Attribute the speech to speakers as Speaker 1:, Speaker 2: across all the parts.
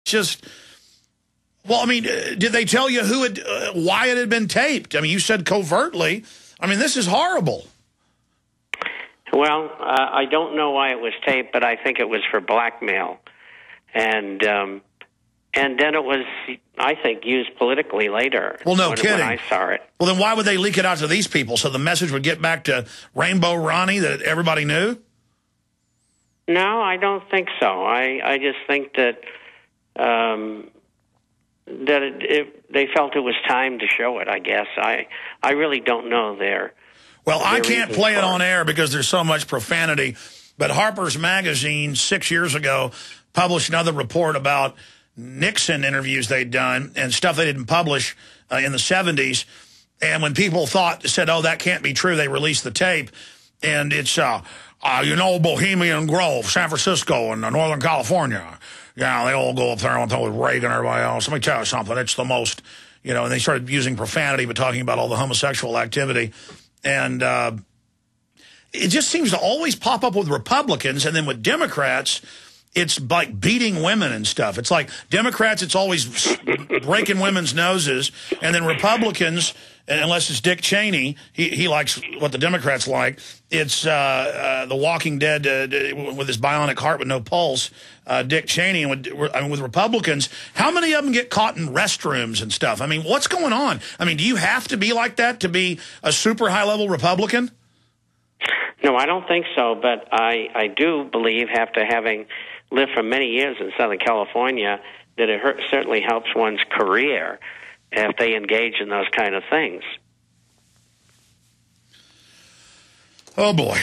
Speaker 1: Just, well, I mean, did they tell you why it had been taped? I mean, you said covertly. I mean, this is horrible.
Speaker 2: Well, I don't know why it was taped, but I think it was for blackmail. And then it was, I think, used politically later.
Speaker 1: Well, no kidding.
Speaker 2: When I saw it.
Speaker 1: Well, then why would they leak it out to these people so the message would get back to Rainbow Ronnie that everybody knew?
Speaker 2: No, I don't think so. I just think that they felt it was time to show it, I guess. I really don't know their
Speaker 1: Well, I can't play it on
Speaker 2: it.
Speaker 1: air because there's so much profanity, but Harper's Magazine 6 years ago published another report about Nixon interviews they'd done and stuff they didn't publish in the 70s. And when people said, oh, that can't be true, they released the tape. And it's, Bohemian Grove, San Francisco, and Northern California. Yeah, they all go up there with Reagan and everybody else. Let me tell you something. It's the most, and they started using profanity but talking about all the homosexual activity. And it just seems to always pop up with Republicans, and then with Democrats, it's like beating women and stuff. It's like Democrats, it's always breaking women's noses, and then Republicans, unless it's Dick Cheney, he likes what the Democrats like. It's the Walking Dead with his bionic heart with no pulse, Dick Cheney. And with Republicans, how many of them get caught in restrooms and stuff? I mean, what's going on? I mean, do you have to be like that to be a super high-level Republican?
Speaker 2: No, I don't think so, but I do believe, after having lived for many years in Southern California, that it certainly helps one's career if they engage in those kind of things.
Speaker 1: Oh, boy.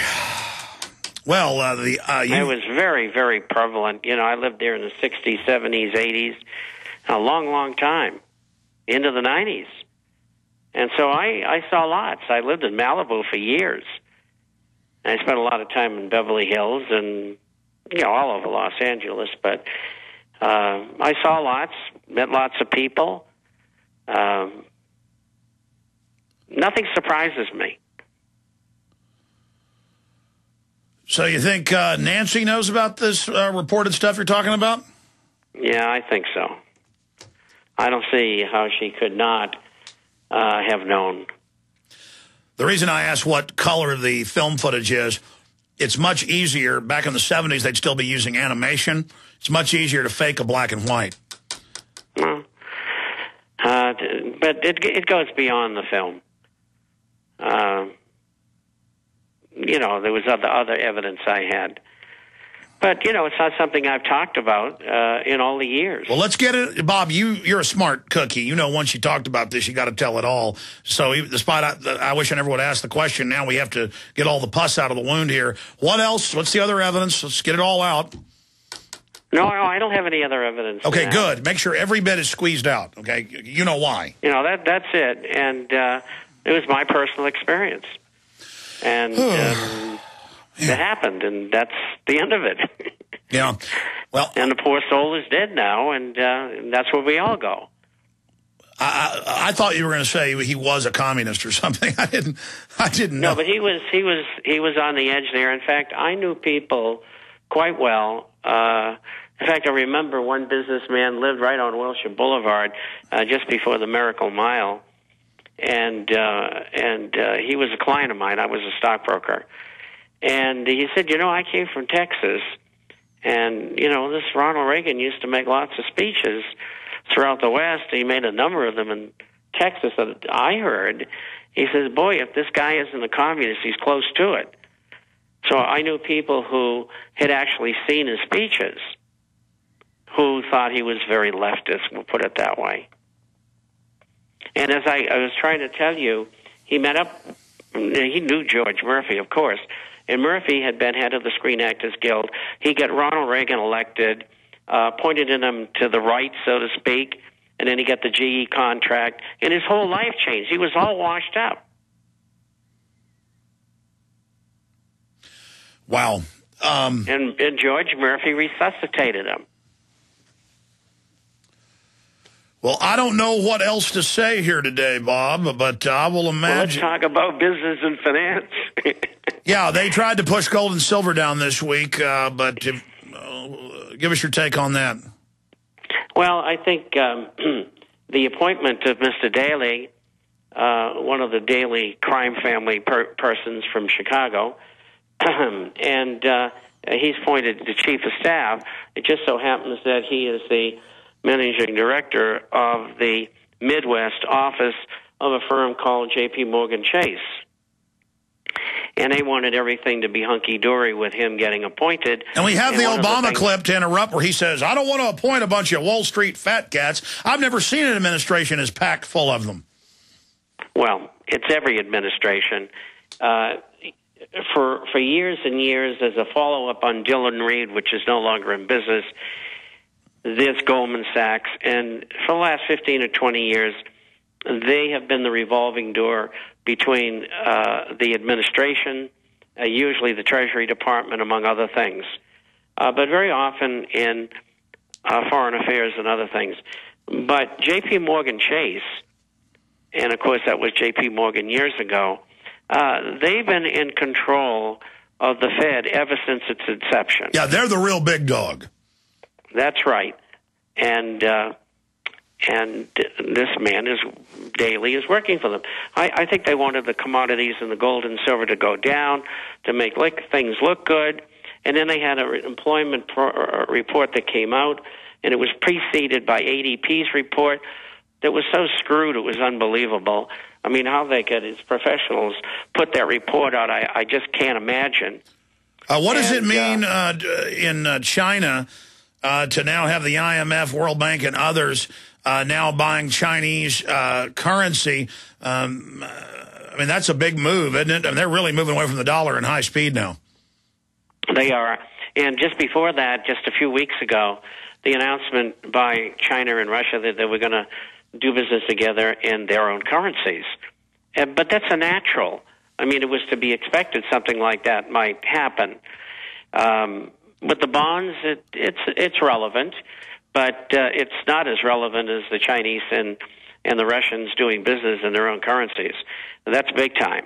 Speaker 1: Well,
Speaker 2: it was very, very prevalent. I lived there in the 60s, 70s, 80s, a long, long time, into the 90s. And so I saw lots. I lived in Malibu for years. I spent a lot of time in Beverly Hills and, all over Los Angeles. But I saw lots, met lots of people. Nothing surprises me.
Speaker 1: So you think Nancy knows about this reported stuff you're talking about?
Speaker 2: Yeah, I think so. I don't see how she could not have known.
Speaker 1: The reason I asked what color the film footage is, it's much easier. Back in the 70s, they'd still be using animation. It's much easier to fake a black and white.
Speaker 2: Well, but it goes beyond the film. There was other evidence I had. But, it's not something I've talked about in all the years.
Speaker 1: Well, let's get it. Bob, you're a smart cookie. Once you talked about this, you got to tell it all. So despite I wish I never would have asked the question, now we have to get all the pus out of the wound here. What else? What's the other evidence? Let's get it all out.
Speaker 2: No, I don't have any other evidence.
Speaker 1: Okay, good. Make sure every bit is squeezed out, okay? You know why.
Speaker 2: That's it. And it was my personal experience. And it happened, and that's the end of it.
Speaker 1: Yeah. Well,
Speaker 2: and the poor soul is dead now, and that's where we all go.
Speaker 1: I thought you were going to say he was a communist or something. I didn't know.
Speaker 2: No, but he was on the edge there. In fact, I knew people quite well. In fact, I remember one businessman lived right on Wilshire Boulevard, just before the Miracle Mile, and he was a client of mine. I was a stockbroker. And he said, I came from Texas, and, this Ronald Reagan used to make lots of speeches throughout the West. He made a number of them in Texas that I heard. He says, boy, if this guy isn't a communist, he's close to it. So I knew people who had actually seen his speeches who thought he was very leftist, we'll put it that way. And as I was trying to tell you, he knew George Murphy, of course. And Murphy had been head of the Screen Actors Guild. He got Ronald Reagan elected, pointed him to the right, so to speak, and then he got the GE contract, and his whole life changed. He was all washed up.
Speaker 1: Wow.
Speaker 2: And George Murphy resuscitated him.
Speaker 1: Well, I don't know what else to say here today, Bob, but I will imagine.
Speaker 2: Well, let's talk about business and finance.
Speaker 1: Yeah, they tried to push gold and silver down this week, but give us your take on that.
Speaker 2: Well, I think the appointment of Mr. Daley, one of the Daley crime family persons from Chicago, and he's appointed the chief of staff. It just so happens that he is the managing director of the Midwest office of a firm called J.P. Morgan Chase. And they wanted everything to be hunky-dory with him getting appointed.
Speaker 1: And we have the Obama clip to interrupt where he says, I don't want to appoint a bunch of Wall Street fat cats. I've never seen an administration as packed full of them.
Speaker 2: Well, it's every administration. For years and years, as a follow-up on Dillon Reed, which is no longer in business, this Goldman Sachs, and for the last 15 or 20 years, they have been the revolving door between the administration, usually the Treasury Department, among other things, but very often in foreign affairs and other things. But J.P. Morgan Chase, and of course that was J.P. Morgan years ago, they've been in control of the Fed ever since its inception.
Speaker 1: Yeah, they're the real big dog.
Speaker 2: That's right. And this man Daley is working for them. I think they wanted the commodities and the gold and silver to go down to make things look good. And then they had an employment report that came out, and it was preceded by ADP's report that was so screwed it was unbelievable. I mean, how they could, as professionals, put that report out, I just can't imagine.
Speaker 1: What does it mean in China to now have the IMF, World Bank, and others now buying Chinese currency? I mean, that's a big move, isn't it? I mean, they're really moving away from the dollar in high speed now.
Speaker 2: They are. And just before that, just a few weeks ago, the announcement by China and Russia that they were going to do business together in their own currencies. But that's a natural. I mean, it was to be expected something like that might happen. With the bonds, it's relevant, but it's not as relevant as the Chinese and the Russians doing business in their own currencies. That's big time.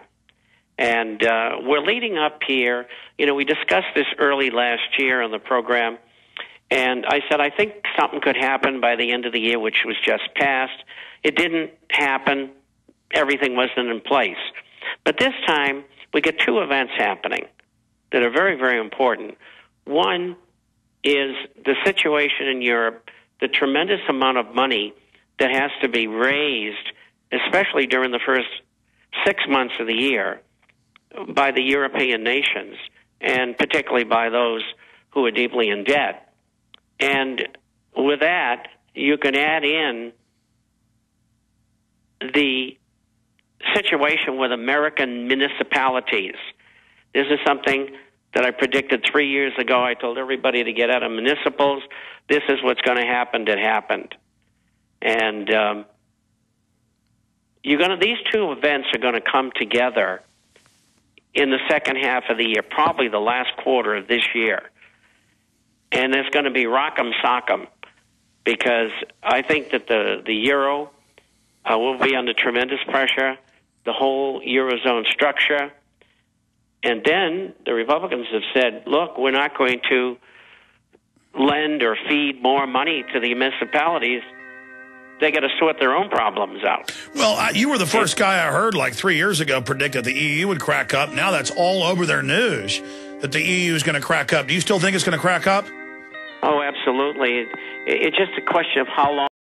Speaker 2: And we're leading up here. You know, we discussed this early last year on the program, and I said I think something could happen by the end of the year, which was just passed. It didn't happen. Everything wasn't in place. But this time, we get two events happening that are very, very important. One is the situation in Europe, the tremendous amount of money that has to be raised, especially during the first 6 months of the year, by the European nations, and particularly by those who are deeply in debt. And with that, you can add in the situation with American municipalities. This is something that I predicted 3 years ago. I told everybody to get out of municipals. This is what's going to happen that happened. And these two events are going to come together in the second half of the year, probably the last quarter of this year. And it's going to be rock'em sock'em, because I think that the euro will be under tremendous pressure, the whole Eurozone structure. And then the Republicans have said, look, we're not going to lend or feed more money to the municipalities. They got to sort their own problems out.
Speaker 1: Well, you were the first guy I heard like 3 years ago predict that the EU would crack up. Now that's all over their news, that the EU is going to crack up. Do you still think it's going to crack up?
Speaker 2: Oh, absolutely. It's just a question of how long.